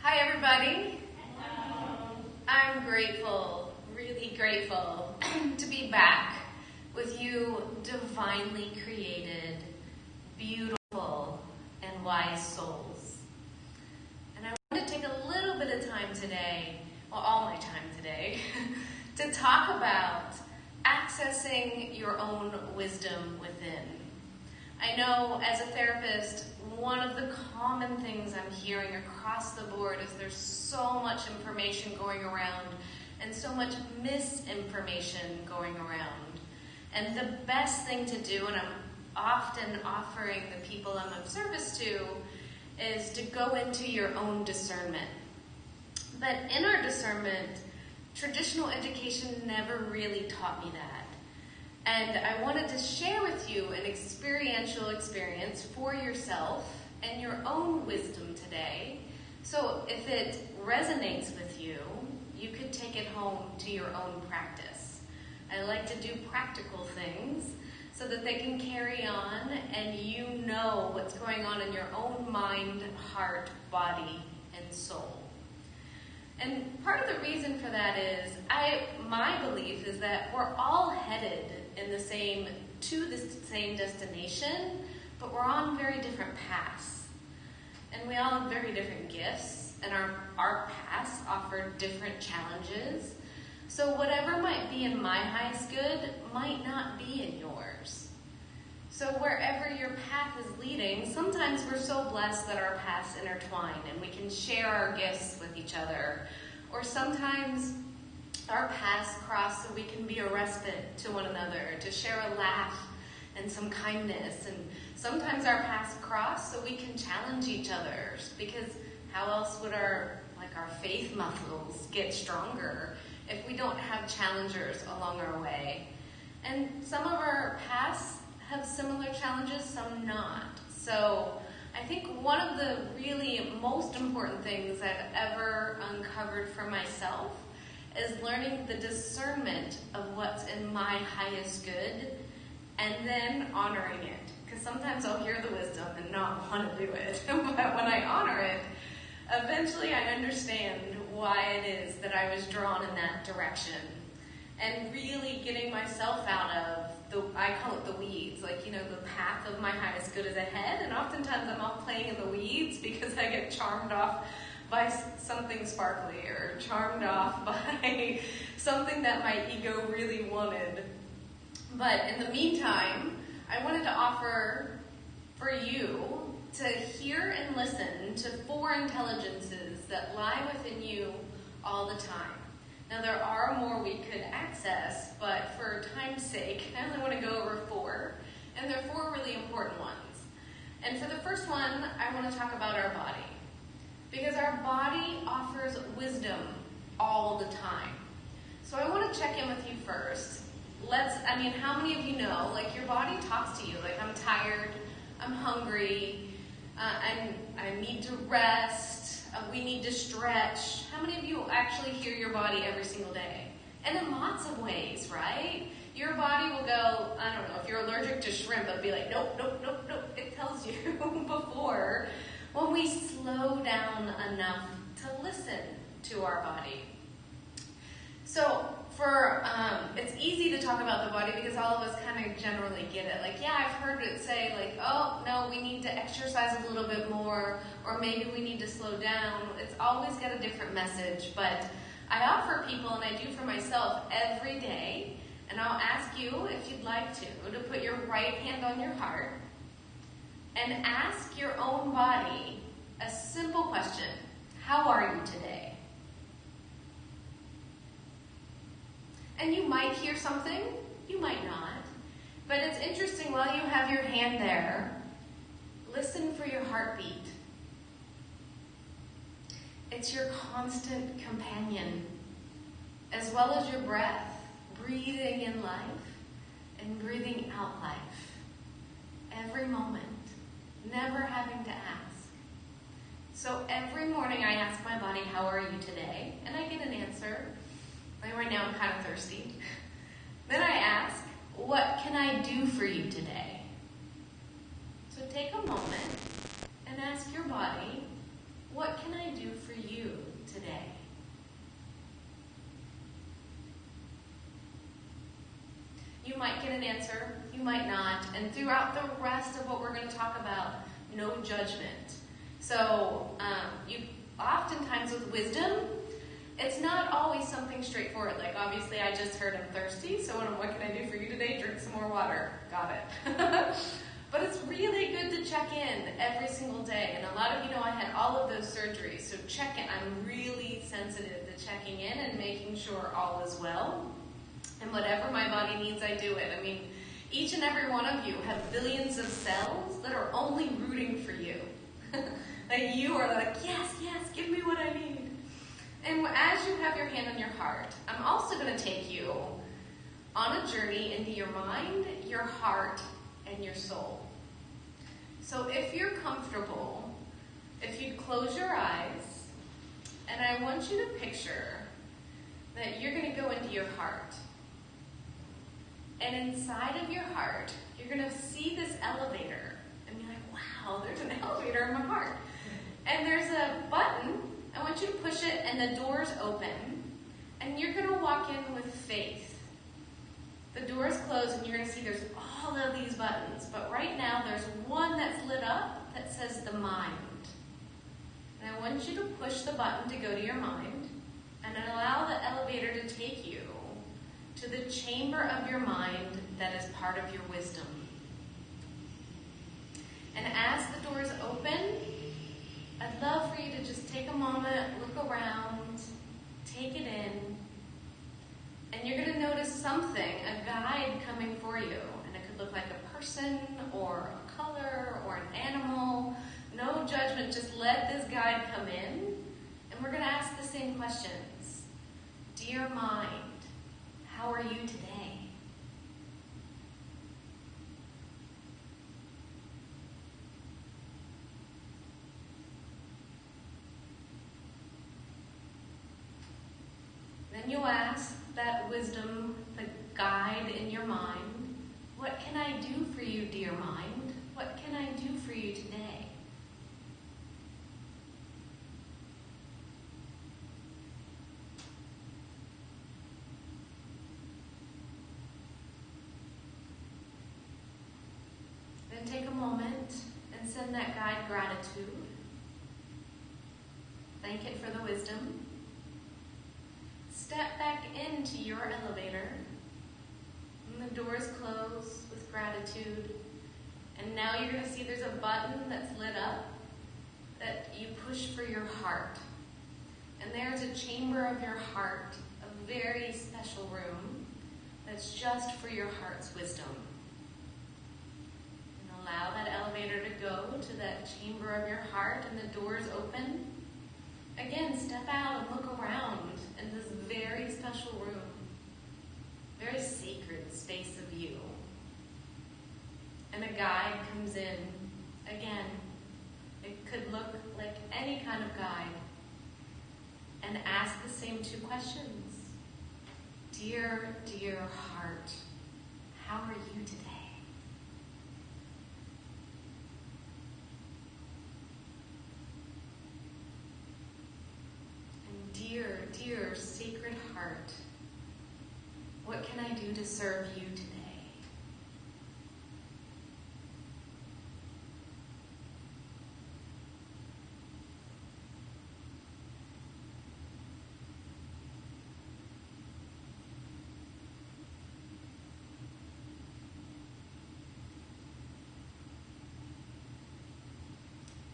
Hi, everybody. I'm grateful, really grateful to be back with you divinely created, beautiful, and wise souls. And I want to take a little bit of time today, well, all my time today, to talk about accessing your own wisdom within. I know as a therapist, one of the common things I'm hearing across the board is there's so much information going around and so much misinformation going around. And the best thing to do, and I'm often offering the people I'm of service to, is to go into your own discernment. But in our discernment, traditional education never really taught me that. And I wanted to share with you an experiential experience for yourself and your own wisdom today. So if it resonates with you, you could take it home to your own practice. I like to do practical things so that they can carry on and you know what's going on in your own mind, heart, body, and soul. And part of the reason for that is, my belief is that we're all headed to the same destination, but we're on very different paths. And we all have very different gifts, and our paths offer different challenges. So whatever might be in my highest good might not be in yours. So wherever your path is leading, sometimes we're so blessed that our paths intertwine and we can share our gifts with each other. Or sometimes our paths cross so we can be a respite to one another, to share a laugh and some kindness. And sometimes our paths cross so we can challenge each other, because how else would our faith muscles get stronger if we don't have challengers along our way? And some of our paths have similar challenges, some not. So I think one of the really most important things I've ever uncovered for myself is learning the discernment of what's in my highest good and then honoring it. Because sometimes I'll hear the wisdom and not want to do it. But when I honor it, eventually I understand why it is that I was drawn in that direction. And really getting myself out of I call it the weeds, the path of my highest good is ahead, and oftentimes I'm all playing in the weeds because I get charmed off by something sparkly or charmed off by something that my ego really wanted. But in the meantime, I wanted to offer for you to hear and listen to 4 intelligences that lie within you all the time. Now, there are more we could access, but for time's sake, I only want to go over 4, and they're 4 really important ones. And for the first one, I want to talk about our body, because our body offers wisdom all the time. So I want to check in with you first. How many of you know, your body talks to you, I'm tired, I'm hungry, I need to rest, we need to stretch. How many of you actually hear your body every single day? And in lots of ways, right? Your body will go, I don't know, if you're allergic to shrimp, it'll be like, nope, nope, nope, nope. It tells you before, when we slow down enough to listen to our body. So it's easy to talk about the body because all of us kind of generally get it. I've heard it say oh, no, we need to exercise a little bit more, or maybe we need to slow down. It's always got a different message, but I offer people, and I do for myself every day, and I'll ask you, if you'd like to put your right hand on your heart and ask your own body a simple question. How are you today? And you might hear something, you might not. But it's interesting, while you have your hand there, listen for your heartbeat. It's your constant companion, as well as your breath, breathing in life and breathing out life. Every moment, never having to ask. So every morning I ask my body, how are you today? And I get an answer. Right now I'm kind of thirsty. Then I ask, what can I do for you today? So take a moment and ask your body, what can I do for you You might get an answer, you might not. And throughout the rest of what we're going to talk about, no judgment. So you oftentimes with wisdom, it's not always something straightforward. Like obviously I just heard I'm thirsty, so what can I do for you today? Drink some more water. Got it. But it's really good to check in every single day. And a lot of you know I had all of those surgeries, so check in. I'm really sensitive to checking in and making sure all is well. And whatever my body needs, I do it. I mean, each and every one of you have billions of cells that are only rooting for you. Like you are like, yes, yes, give me what I need. And as you have your hand on your heart, I'm also going to take you on a journey into your mind, your heart, and your soul. So if you're comfortable, if you'd close your eyes, and I want you to picture that you're going to go into your heart. And inside of your heart, you're going to see this elevator. And you're like, wow, there's an elevator in my heart. And there's a button. I want you to push it, and the doors open. And you're going to walk in with faith. The doors close, and you're going to see there's all of these buttons. But right now, there's one that's lit up that says the mind. And I want you to push the button to go to your mind. And allow the elevator to take you to the chamber of your mind that is part of your wisdom. And as the doors open, I'd love for you to just take a moment, look around, take it in, and you're going to notice something, a guide coming for you. And it could look like a person or a color or an animal. No judgment, just let this guide come in. And we're going to ask the same questions. Dear mind, how are you today? Then you'll ask that wisdom, the guide in your mind, what can I do for you, dear mind? What can I do for you today? Then take a moment and send that guide gratitude. Thank it for the wisdom. Step back into your elevator. And the doors close with gratitude. And now you're going to see there's a button that's lit up that you push for your heart. And there's a chamber of your heart, a very special room that's just for your heart's wisdom. And allow that elevator to go to that chamber of your heart, and the doors open. Again, step out and look around in this very special room, very sacred space of you. And a guide comes in. Again, it could look like any kind of guide. And ask the same two questions. Dear, dear heart, how are you today? And dear, dear sacred heart, what can I do to serve you today?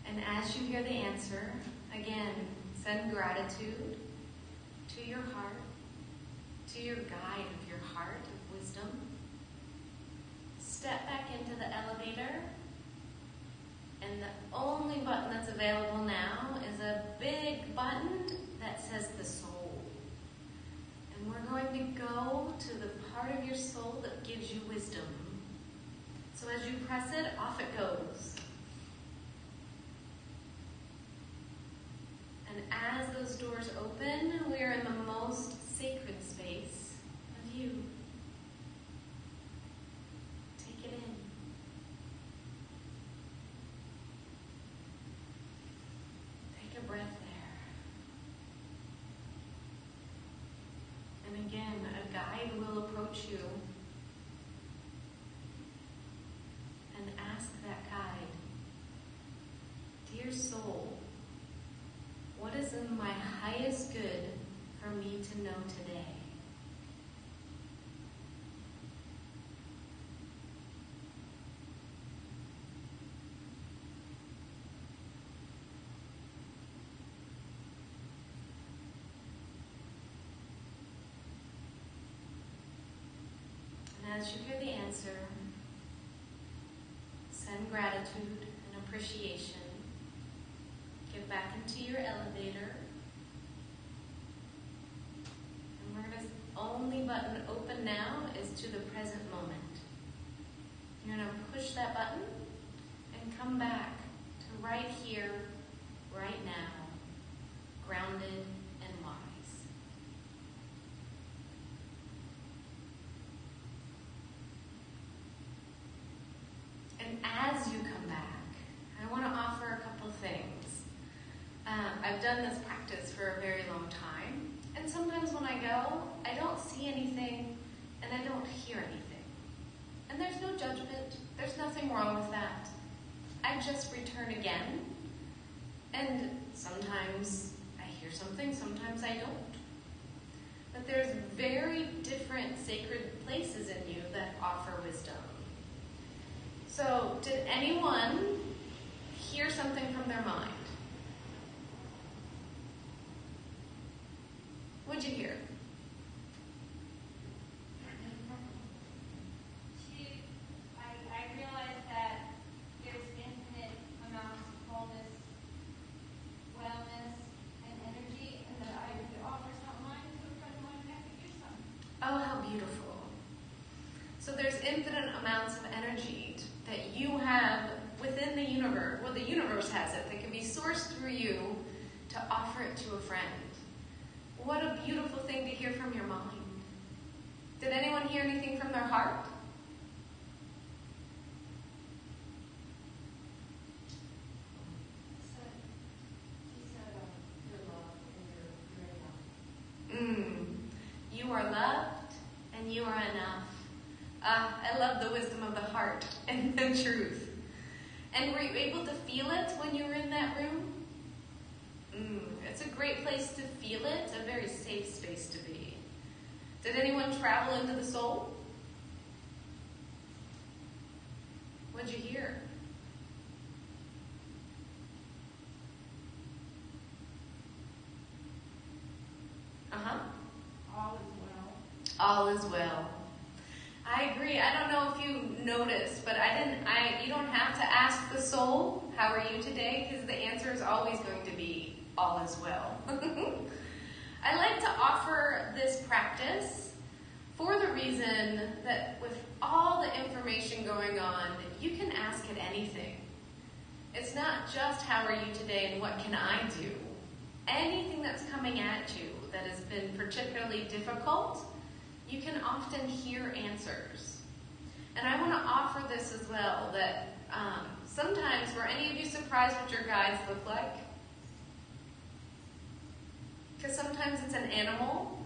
And as you hear the answer, again, send gratitude to your heart, to your guide of your heart of wisdom. Step back into the elevator, and the only button that's available now is a big button that says the soul. And we're going to go to the part of your soul that gives you wisdom. So as you press it, off it goes. And as those doors open, we are in the most sacred space of you. Take it in. Take a breath there. And again, a guide will approach you. in my highest good for me to know today? And as you hear the answer, send gratitude and appreciation. Get back into your elevator. And we're going to, only button open now is to the present moment. You're going to push that button and come back to right here, right now, grounded and wise. And as you come back, I want to offer a couple things. I've done this practice for a very long time, and sometimes when I go, I don't see anything and I don't hear anything. And there's no judgment, there's nothing wrong with that. I just return again, and sometimes I hear something, sometimes I don't. But there's very different sacred places in you that offer wisdom. So, did anyone hear something from their mind? What'd you hear? I realized that there's infinite amounts of wholeness, wellness, and energy, and that I would offer some of mine to a friend of mine and I could use some. Oh, how beautiful. So there's infinite amounts of energy that you have within the universe. Well, the universe has it. That can be sourced through you to offer it to a friend. What a beautiful thing to hear from your mind. Did anyone hear anything from their heart? You are loved and you are enough. I love the wisdom of the heart and the truth. And were you able to feel it when you were in that room? It's a great place to feel it, a very safe space to be. Did anyone travel into the soul? What'd you hear? All is well. All is well. I agree. I don't know if you noticed, but you don't have to ask the soul, how are you today? Because the answer is always going to be, all is well. I like to offer this practice for the reason that with all the information going on, you can ask it anything. It's not just how are you today and what can I do? Anything that's coming at you that has been particularly difficult, you can often hear answers. And I want to offer this as well, that sometimes, were any of you surprised what your guides look like? Because sometimes it's an animal,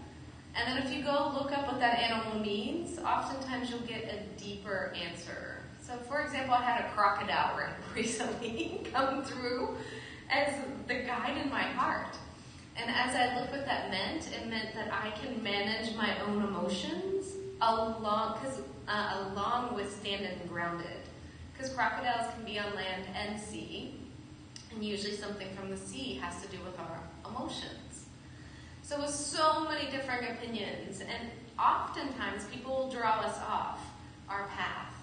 and then if you go look up what that animal means, oftentimes you'll get a deeper answer. So for example, I had a crocodile recently come through as the guide in my heart. And as I looked what that meant, it meant that I can manage my own emotions along with standing grounded. Because crocodiles can be on land and sea, and usually something from the sea has to do with our emotions. So with so many different opinions, and oftentimes people will draw us off our path.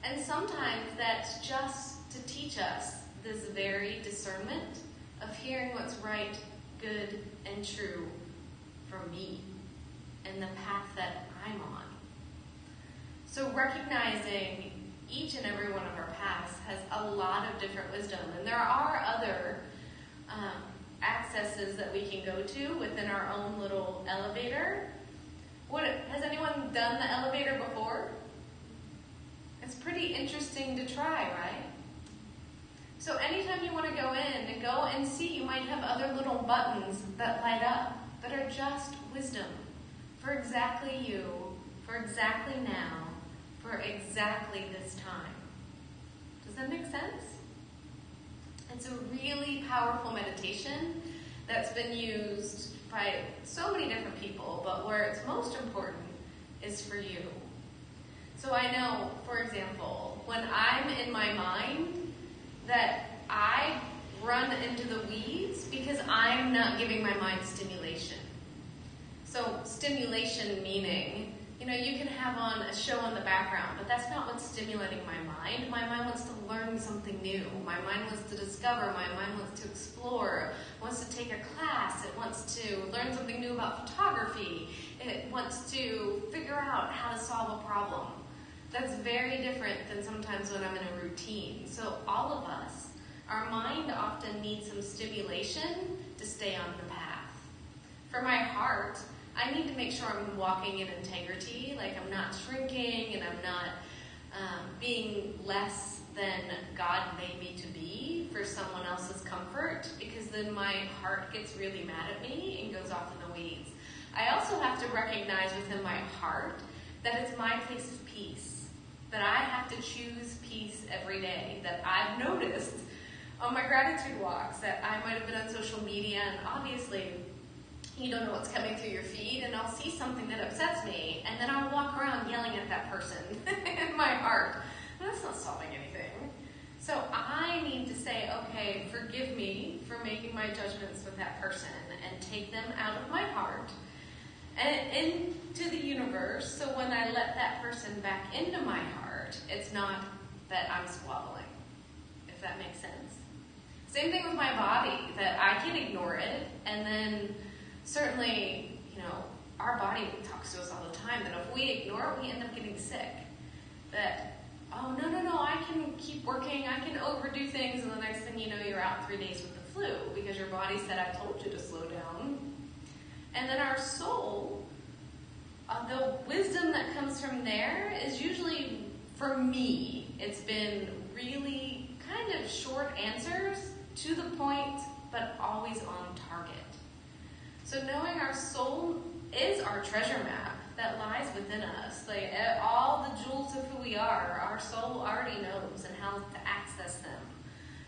And sometimes that's just to teach us this very discernment of hearing what's right, good, and true for me and the path that I'm on. So recognizing each and every one of our paths has a lot of different wisdom, and there are other accesses that we can go to within our own little elevator. Has anyone done the elevator before? It's pretty interesting to try, right? So anytime you want to go in and go and see, you might have other little buttons that light up that are just wisdom for exactly you, for exactly now, for exactly this time. Does that make sense? It's a really powerful meditation that's been used by so many different people, but where it's most important is for you. So I know, for example, when I'm in my mind, that I run into the weeds because I'm not giving my mind stimulation. So stimulation meaning, you can have on a show in the background, but that's not what's stimulating my mind. My mind wants to learn something new. My mind wants to discover. My mind wants to explore. It wants to take a class. It wants to learn something new about photography. It wants to figure out how to solve a problem. That's very different than sometimes when I'm in a routine. So all of us, our mind often needs some stimulation to stay on the path. For my heart, I need to make sure I'm walking in integrity, like I'm not shrinking and I'm not being less than God made me to be for someone else's comfort, because then my heart gets really mad at me and goes off in the weeds. I also have to recognize within my heart that it's my place of peace, that I have to choose peace every day, that I've noticed on my gratitude walks that I might have been on social media, and obviously you don't know what's coming through your feed, and I'll see something that upsets me, and then I'll walk around yelling at that person in my heart. That's not solving anything. So I need to say, okay, forgive me for making my judgments with that person, and take them out of my heart and into the universe, so when I let that person back into my heart, it's not that I'm swallowing, if that makes sense. Same thing with my body, that I can ignore it, and then certainly, our body talks to us all the time, that if we ignore it, we end up getting sick. That, oh, no, I can keep working, I can overdo things, and the next thing you know, you're out 3 days with the flu, because your body said, I told you to slow down. And then our soul, the wisdom that comes from there is usually, for me, it's been really kind of short answers, to the point, but always on target. So knowing our soul is our treasure map that lies within us. Like all the jewels of who we are, our soul already knows and how to access them.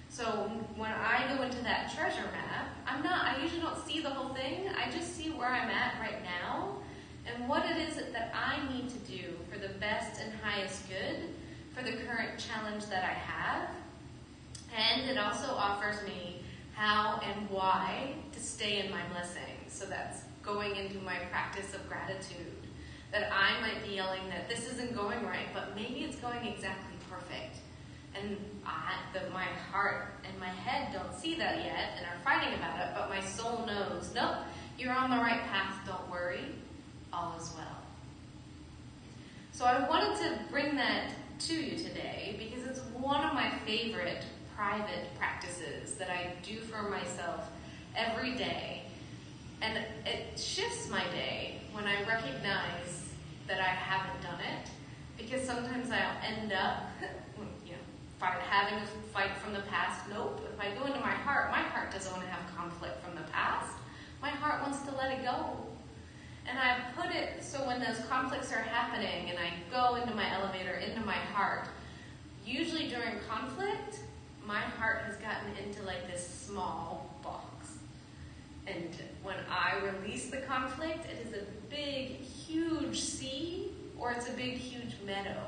So when I go into that treasure map, I usually don't see the whole thing. I just see where I'm at right now and what it is that I need to do for the best and highest good for the current challenge that I have. And it also offers me how and why to stay in my blessing. So that's going into my practice of gratitude. That I might be yelling that this isn't going right, but maybe it's going exactly perfect. And my heart and my head don't see that yet and are fighting about it, but my soul knows, nope, you're on the right path, don't worry, all is well. So I wanted to bring that to you today because it's one of my favorite private practices that I do for myself every day. And it shifts my day when I recognize that I haven't done it, because sometimes I'll end up having a fight from the past. Nope. If I go into my heart doesn't want to have conflict from the past. My heart wants to let it go. And I put it so when those conflicts are happening and I go into my elevator, into my heart, usually during conflict, my heart has gotten into like this small box. And when I release the conflict, it is a big, huge sea, or it's a big, huge meadow.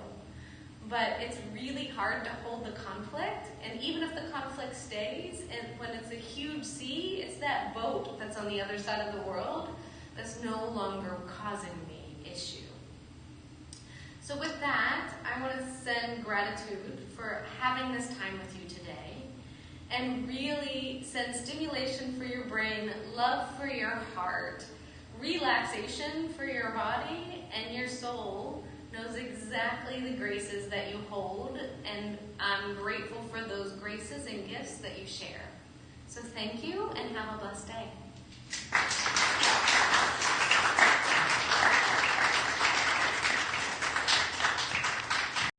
But it's really hard to hold the conflict, and even if the conflict stays, and when it's a huge sea, it's that boat that's on the other side of the world that's no longer causing me issue. So with that, I want to send gratitude for having this time with you today, and really send stimulation for your brain, love for your heart, relaxation for your body, and your soul knows exactly the graces that you hold, and I'm grateful for those graces and gifts that you share. So thank you, and have a blessed day.